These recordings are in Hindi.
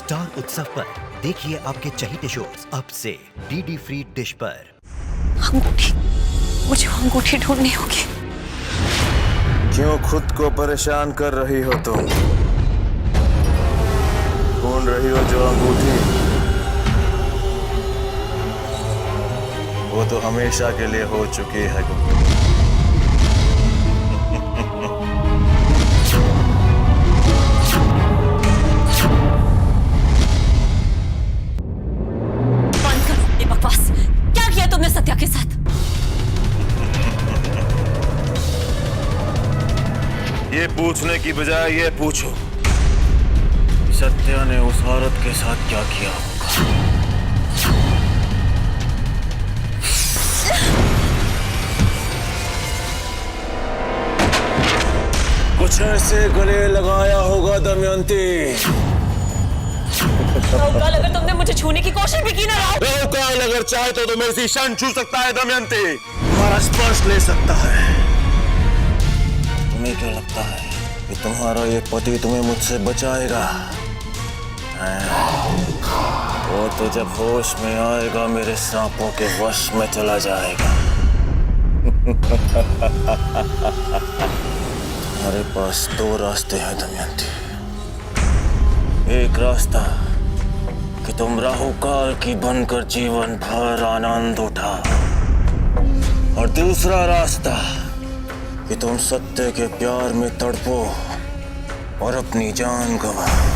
स्टार उत्सव पर देखिए आपके चहीते शोज अब से डीडी फ्री डिश पर। अंगूठी, मुझे अंगूठी ढूंढनी होगी। क्यों खुद को परेशान कर रही हो तुम? ढूंढ रही हो जो अंगूठी, वो तो हमेशा के लिए हो चुकी है। बंद करो ये बकवास। क्या किया तुमने सत्या के साथ? ये पूछने की बजाय ये पूछो, सत्या ने उस औरत के साथ क्या किया होगा? कुछ ऐसे गले लगाया होगा दमयंती। राहुल, अगर तुमने मुझे छूने की कोशिश भी की ना राहुल, अगर चाहे तो मेरी सी शान छू सकता है दमयंती, तुम्हारा स्पर्श ले सकता है। तुम्हें क्या लगता है कि तुम्हारा ये पति तुम्हें मुझसे बचाएगा? वो तो जब होश में आएगा मेरे सांपों के वश में चला जाएगा। तुम्हारे पास दो रास्ते हैं दमयंती। एक रास्ता कि तुम राहुकाल की बनकर जीवन भर आनंद उठा, और दूसरा रास्ता कि तुम सत्य के प्यार में तड़पो और अपनी जान गंवाओ।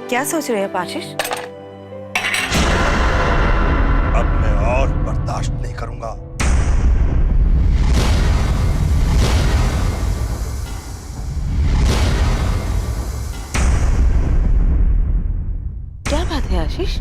क्या सोच रहे हैं आशीष? अब मैं और बर्दाश्त नहीं करूंगा। क्या बात है आशीष,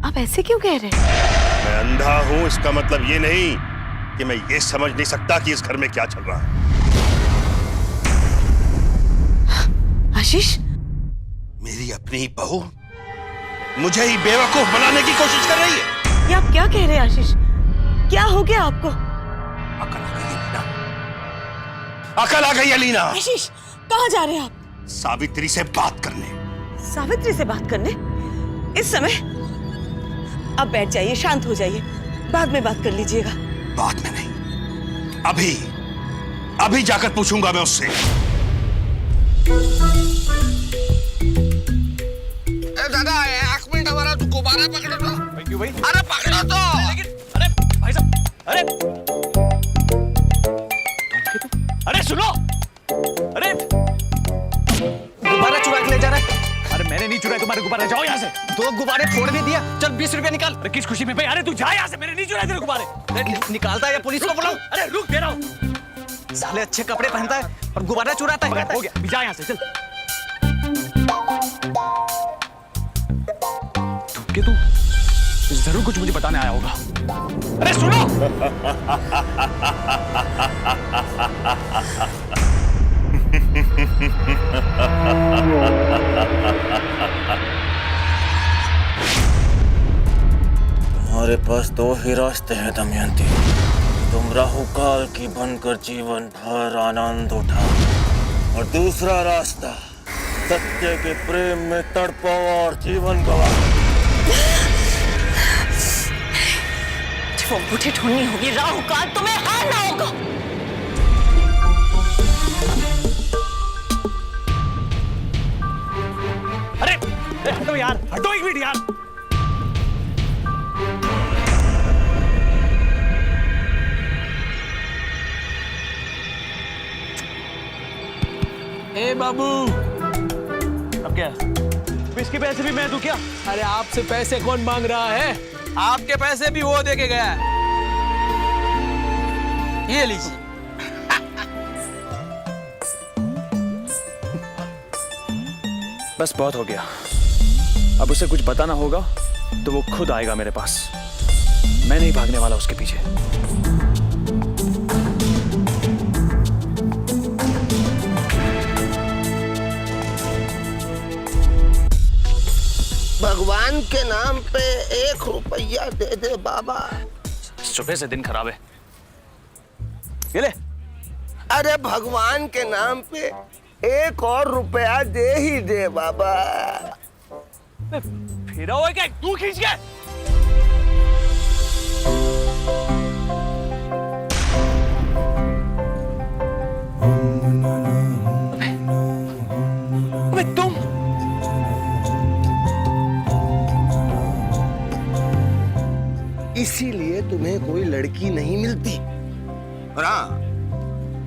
आप ऐसे क्यों कह रहे हैं? मैं अंधा हूं इसका मतलब ये नहीं कि मैं ये समझ नहीं सकता कि इस घर में क्या चल रहा है। आशीष, मेरी अपनी ही बहू मुझे ही बेवकूफ बनाने की कोशिश कर रही है। ये आप क्या कह रहे हैं आशीष? क्या हो गया आपको? अकल आ गई है लीना, अकल आ गई है लीना। आशीष, कहाँ जा रहे हैं आप? सावित्री से बात करने। सावित्री से बात करने? इस समय? अब बैठ जाइए, शांत हो जाइए, बाद में बात कर लीजिएगा। बाद में नहीं, अभी अभी जाकर पूछूंगा मैं उससे। दादा, 1 मिनट हमारा गुब्बारा पकड़ो तो। क्यों भाई? अरे पकड़ो तो। लेकिन अरे भाई साहब, अरे सुनो, अरे गुब्बारा चुरा के ले जा रहा है। अरे मैंने नहीं चुराया तुम्हारे गुब्बारे, जाओ यहाँ से। 2 गुब्बारे फोड़ भी दिया, चल 20 रुपया निकाल। अरे किस खुशी में भाई? अरे तू जा यहाँ से, मैंने नहीं चुराए तेरे गुब्बारे। निकालता है या पुलिस को बुलाऊं? अरे रुक, दे रहा हूँ। साले अच्छे कपड़े पहनता है और गुब्बारा चुराता है। हो गया, जा यहाँ से चल। कि तू जरूर कुछ मुझे बताने आया होगा। अरे सुनो, हमारे पास दो ही रास्ते हैं दमयंती। तुम राहुकाल की बनकर जीवन भर आनंद उठा, और दूसरा रास्ता सत्य के प्रेम में तड़पो और जीवन गंवाओ। वो अंगूठी ढूंढनी होगी। राहुकाल, तुम्हें हारना होगा। अरे हटो यार, हटो 1 मिनट यार। ए बाबू, अब क्या? इसके पैसे भी मैं दूं क्या? अरे आपसे पैसे कौन मांग रहा है? आपके पैसे भी वो दे के गया है। ये लीजिए। बस बहुत हो गया। अब उसे कुछ बताना होगा तो वो खुद आएगा मेरे पास। मैं नहीं भागने वाला उसके पीछे। भगवान के नाम पे 1 रुपया दे दे बाबा। सुबह से दिन खराब है। ये ले। अरे भगवान के नाम पे 1 और रुपया दे ही दे बाबा। फिरा हुआ क्या तू खींच के? अबे तुम इसीलिए तुम्हें कोई लड़की नहीं मिलती। और हाँ,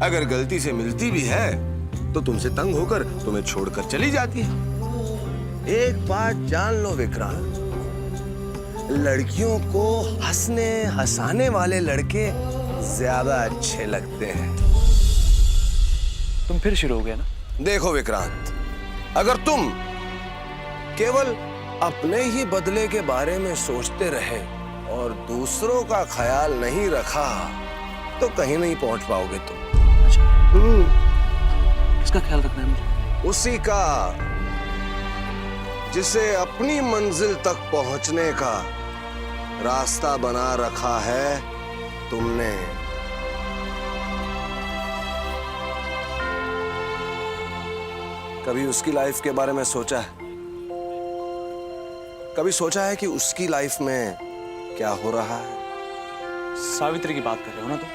अगर गलती से मिलती भी है तो तुमसे तंग होकर तुम्हें छोड़कर चली जाती है। एक बात जान लो विक्रांत, लड़कियों को हंसने हंसाने वाले लड़के ज्यादा अच्छे लगते हैं। तुम फिर शुरू हो गया ना? देखो विक्रांत, अगर तुम केवल अपने ही बदले के बारे में सोचते रहे और दूसरों का ख्याल नहीं रखा तो कहीं नहीं पहुंच पाओगे तुम। किसका ख्याल रखना है मुझे? उसी का जिसे अपनी मंजिल तक पहुंचने का रास्ता बना रखा है तुमने। कभी उसकी लाइफ के बारे में सोचा है? कभी सोचा है कि उसकी लाइफ में क्या हो रहा है? सावित्री की बात कर रहे हो ना तुम?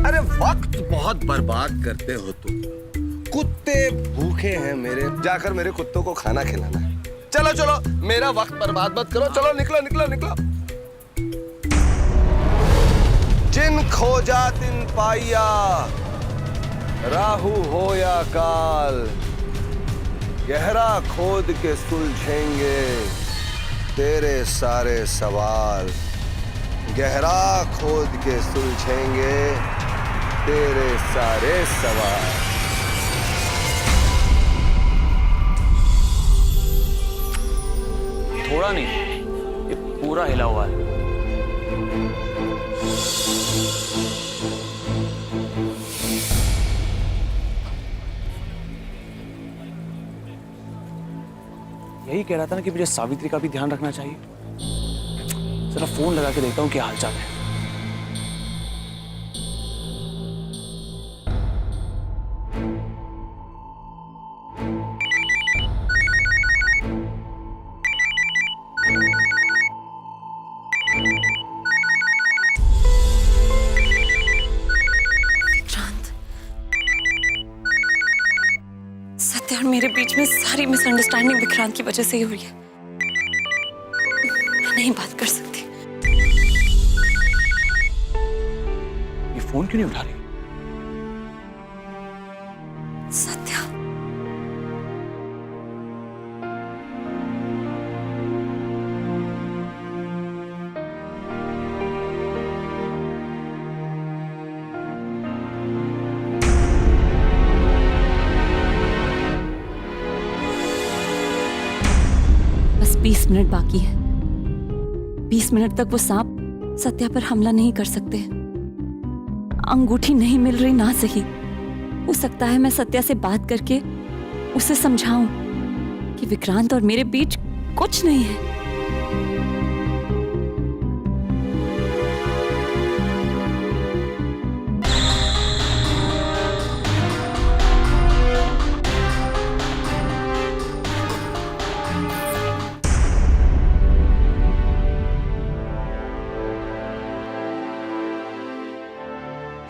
अरे वक्त बहुत बर्बाद करते हो तुम। कुत्ते भूखे हैं मेरे, जाकर मेरे कुत्तों को खाना खिलाना है। चलो चलो, मेरा वक्त बर्बाद मत करो। चलो निकलो निकलो निकलो। जिन खोजा तिन पाइया, राहु हो या काल, गहरा खोद के सुलझेंगे तेरे सारे सवाल। गहरा खोद के सुलझेंगे तेरे सारे सवाल। थोड़ा नहीं, ये पूरा हिला हुआ है। यही कह रहा था ना कि मुझे सावित्री का भी ध्यान रखना चाहिए। जरा फोन लगा के देखता हूँ क्या हालचाल है। सत्या और मेरे बीच में सारी मिसअंडरस्टैंडिंग विक्रांत की वजह से ही हुई है। मैं नहीं बात कर सकती। ये फोन क्यों नहीं उठा रही? सत्या, बस 20 मिनट बाकी है। 20 मिनट तक वो सांप सत्या पर हमला नहीं कर सकते। अंगूठी नहीं मिल रही ना सही, हो सकता है मैं सत्या से बात करके उसे समझाऊं कि विक्रांत और मेरे बीच कुछ नहीं है।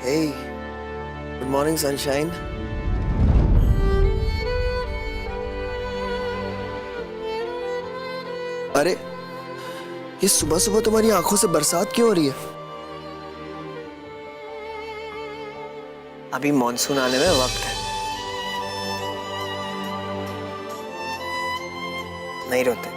Hey, good morning, sunshine. अरे, ये सुबह सुबह तुम्हारी आंखों से बरसात क्यों हो रही है? अभी मॉनसून आने में वक्त है। नहीं रोते।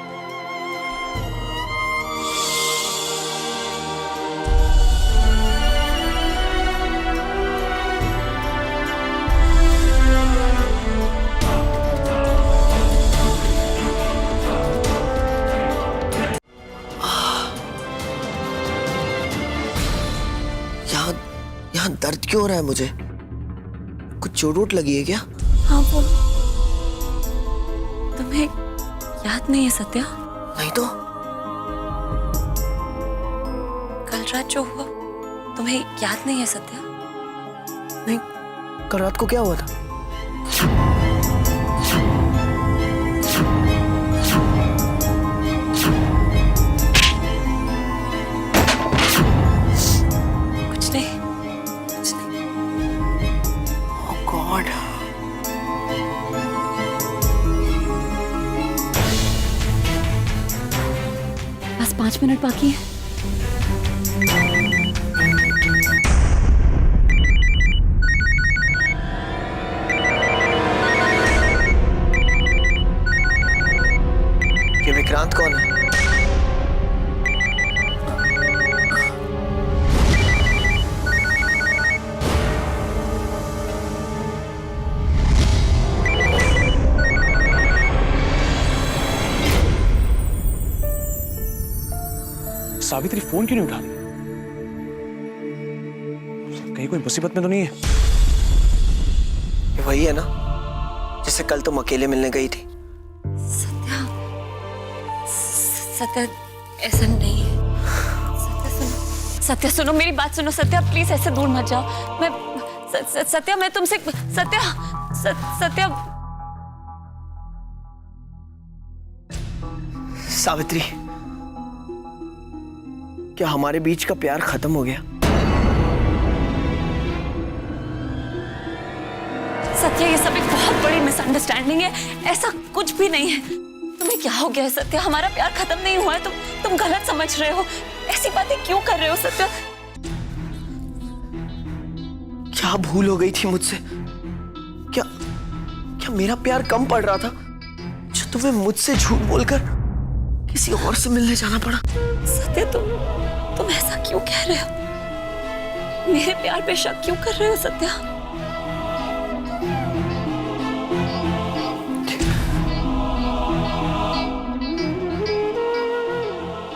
यहाँ दर्द क्यों हो रहा है मुझे? कुछ चोट वोट लगी है क्या? हाँ वो तुम्हें याद नहीं है सत्या? नहीं तो। कल रात जो हुआ तुम्हें याद नहीं है सत्या? नहीं, कल रात को क्या हुआ था? कुछ नहीं, कुछ नहीं। ओह गॉड। बस 5 मिनट बाकी है। ये विक्रांत कौन है? सावित्री फोन क्यों नहीं उठा रही? कहीं कोई मुसीबत में तो नहीं है? ये वही है ना जिसे कल तुम अकेले मिलने गई थी? सत्या ऐसा नहीं है। सत्या सुनो मेरी बात सुनो। सत्या प्लीज ऐसे दूर मत जाओ। मैं सत्या मैं तुमसे सत्या सावित्री, क्या हमारे बीच का प्यार खत्म हो गया? सत्या ये सब एक बहुत बड़ी मिसअंडरस्टैंडिंग है। ऐसा कुछ भी नहीं है। तुम्हें क्या हो गया है सत्या? हमारा प्यार खत्म नहीं हुआ है। तुम गलत समझ रहे हो। ऐसी बातें क्यों कर रहे हो सत्या? क्या भूल हो गई थी मुझसे? क्या मेरा प्यार कम पड़ रहा था जो तुम्हें मुझसे झूठ बोलकर किसी और से मिलने जाना पड़ा? सत्या तुम ऐसा क्यों कह रहे हो? मेरे प्यार पे शक क्यों कर रहे हो सत्या?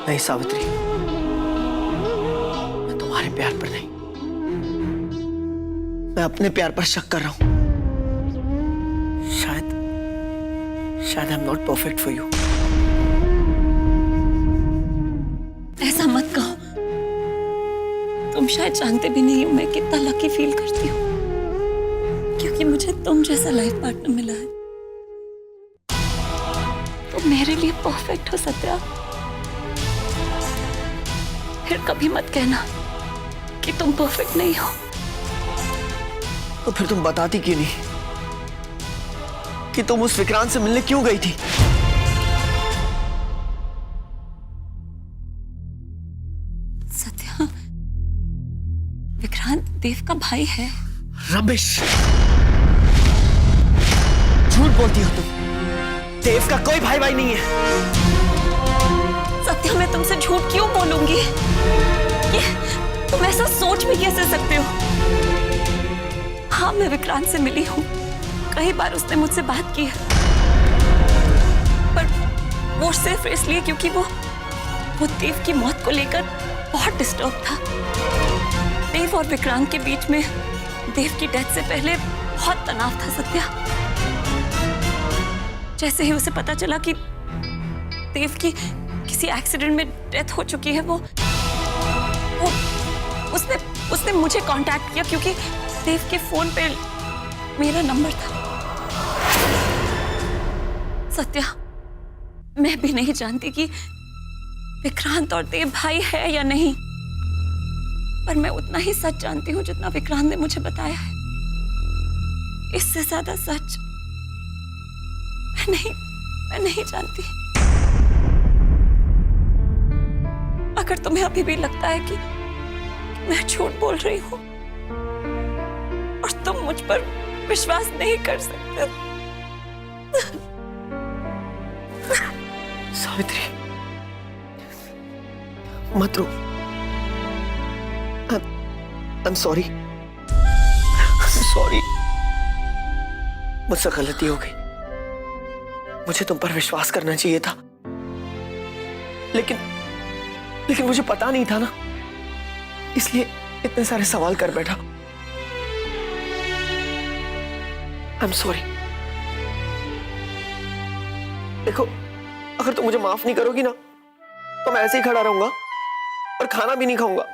नहीं सावित्री, मैं तुम्हारे प्यार पर नहीं, मैं अपने प्यार पर शक कर रहा हूं। शायद I am not perfect for you. ऐसा मत कहो। तुम शायद जानते भी नहीं हो मैं कितना लकी फील करती हूँ, क्योंकि मुझे तुम जैसा लाइफ पार्टनर मिला है। तुम मेरे लिए परफेक्ट हो सत्या। फिर कभी मत कहना कि तुम परफेक्ट नहीं हो। तो फिर तुम बताती क्यों नहीं कि तुम उस विक्रांत से मिलने क्यों गई थी? सत्या, विक्रांत देव का भाई है। रबिश, झूठ बोलती हो तुम। देव का कोई भाई नहीं है। सत्या मैं तुमसे झूठ क्यों बोलूंगी? तुम ऐसा सोच भी कैसे सकते हो? हाँ मैं विक्रांत से मिली हूँ, कई बार उसने मुझसे बात की है, पर वो सिर्फ इसलिए क्योंकि वो देव की मौत को लेकर बहुत डिस्टर्ब था। देव और विक्रांत के बीच में देव की डेथ से पहले बहुत तनाव था सत्या। जैसे ही उसे पता चला कि देव की किसी एक्सीडेंट में डेथ हो चुकी है, उसने मुझे कांटेक्ट किया क्योंकि देव के फोन पे मेरा नंबर था। सत्या, मैं भी नहीं जानती कि विक्रांत और देव भाई है या नहीं, पर मैं उतना ही सच जानती हूँ जितना विक्रांत ने मुझे बताया है। इससे ज्यादा सच मैं नहीं जानती। अगर तुम्हें अभी भी लगता है कि मैं झूठ बोल रही हूँ और तुम मुझ पर विश्वास नहीं कर सकते, सावित्री मत रो। I'm sorry. मुझसे गलती हो गई। मुझे तुम पर विश्वास करना चाहिए था, लेकिन मुझे पता नहीं था ना, इसलिए इतने सारे सवाल कर बैठा। I am sorry. देखो, अगर तुम मुझे माफ नहीं करोगी ना तो मैं ऐसे ही खड़ा रहूंगा और खाना भी नहीं खाऊंगा।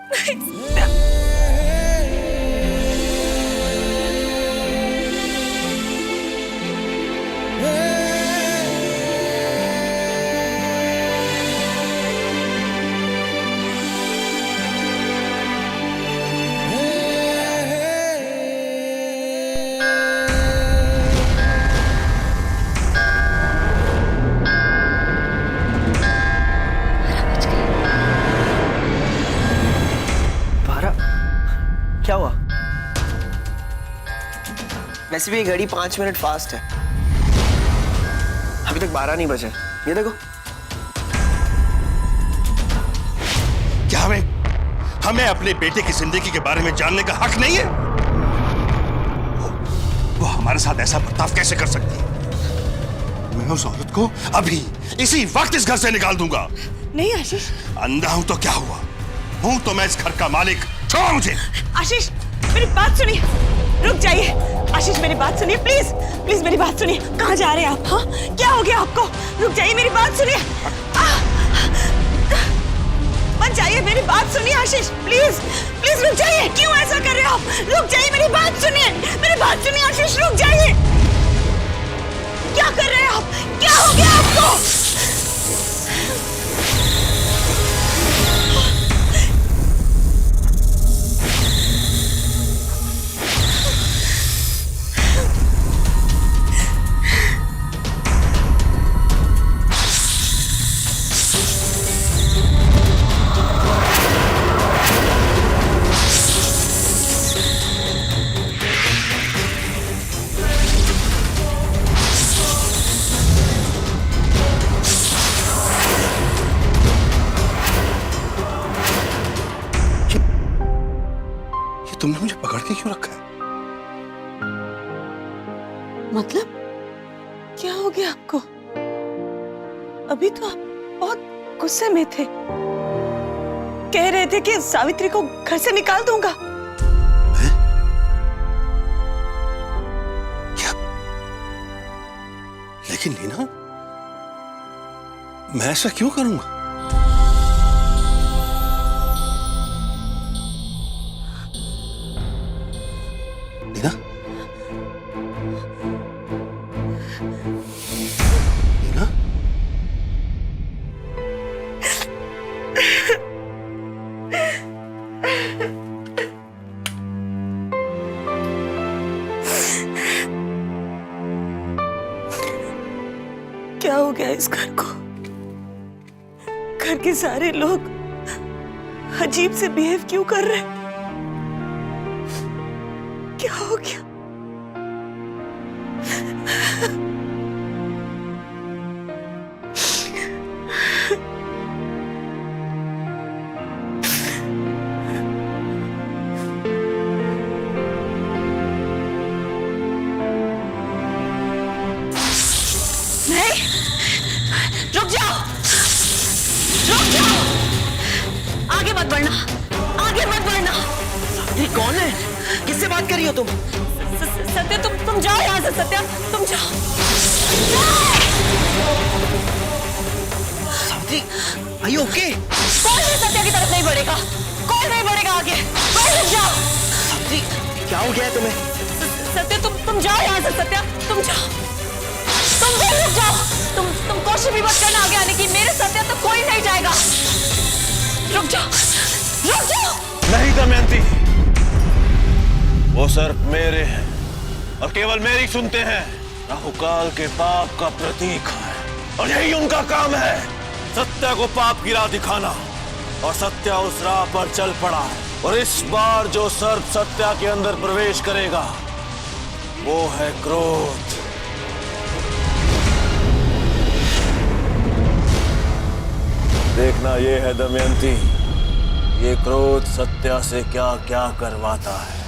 क्या हुआ? वैसे भी ये घड़ी 5 मिनट फास्ट है। अभी तक 12 नहीं बजे। ये देखो। क्या हमें अपने बेटे की जिंदगी के बारे में जानने का हक नहीं है? वो हमारे साथ ऐसा बर्ताव कैसे कर सकती है? मैं उस औरत को अभी इसी वक्त इस घर से निकाल दूंगा। नहीं आशीष। अंधा हूं तो क्या हुआ? हूं तो मैं इस घर का मालिक। छोड़ो मुझे। आशीष, मेरी बात सुनिए। रुक जाइए। आशीष, मेरी बात सुनिए प्लीज। प्लीज मेरी बात सुनिए। कहाँ जा रहे हैं आप? हाँ, क्या हो गया आपको? रुक जाइए, मेरी बात सुनिए। मत जाइए, मेरी बात सुनिए आशीष, प्लीज प्लीज रुक जाइए। क्यों ऐसा कर रहे हो आप? रुक जाइए, मेरी बात सुनिए। मेरी बात सुनिए आशीष, रुक जाइए। क्या कर रहे हैं आप? क्या हो गया आपको? तुमने मुझे पकड़ के क्यों रखा है? मतलब क्या हो गया आपको? अभी तो आप बहुत गुस्से में थे। कह रहे थे कि सावित्री को घर से निकाल दूंगा। क्या? लेकिन नीना, मैं ऐसा क्यों करूंगा? नीना, नीना, क्या हो गया इस घर को? घर के सारे लोग अजीब से बिहेव क्यों कर रहे हैं? क्या हो गया? नहीं, रुक जाओ, रुक जाओ, आगे मत बढ़ना, आगे मत बढ़ना। ये कौन है? किससे बात कर रही हो तुम? सत्या, तुम जाओ यहाँ से। सत्या, तुम जाओ। Savitri, are you okay? कौन भी सत्या की तरफ नहीं बढ़ेगा, कौन नहीं बढ़ेगा आगे। रुक जाओ। सावित्री, क्या हो गया है तुम्हें? सत्या, तुम जाओ यहाँ से। सत्या, तुम जाओ, तुम भी रुक जाओ। तुम कोशिश भी मत करना आगे आने की। मेरे सत्या तो कोई नहीं जाएगा। रुक जाओ, रुक जाओ। नहीं दमयंती, वो सर्प मेरे हैं और केवल मेरी सुनते हैं। राहुकाल के पाप का प्रतीक है और यही उनका काम है, सत्या को पाप की राह दिखाना। और सत्या उस राह पर चल पड़ा और इस बार जो सर्प सत्या के अंदर प्रवेश करेगा वो है क्रोध। देखना ये है दमयंती, ये क्रोध सत्या से क्या क्या करवाता है।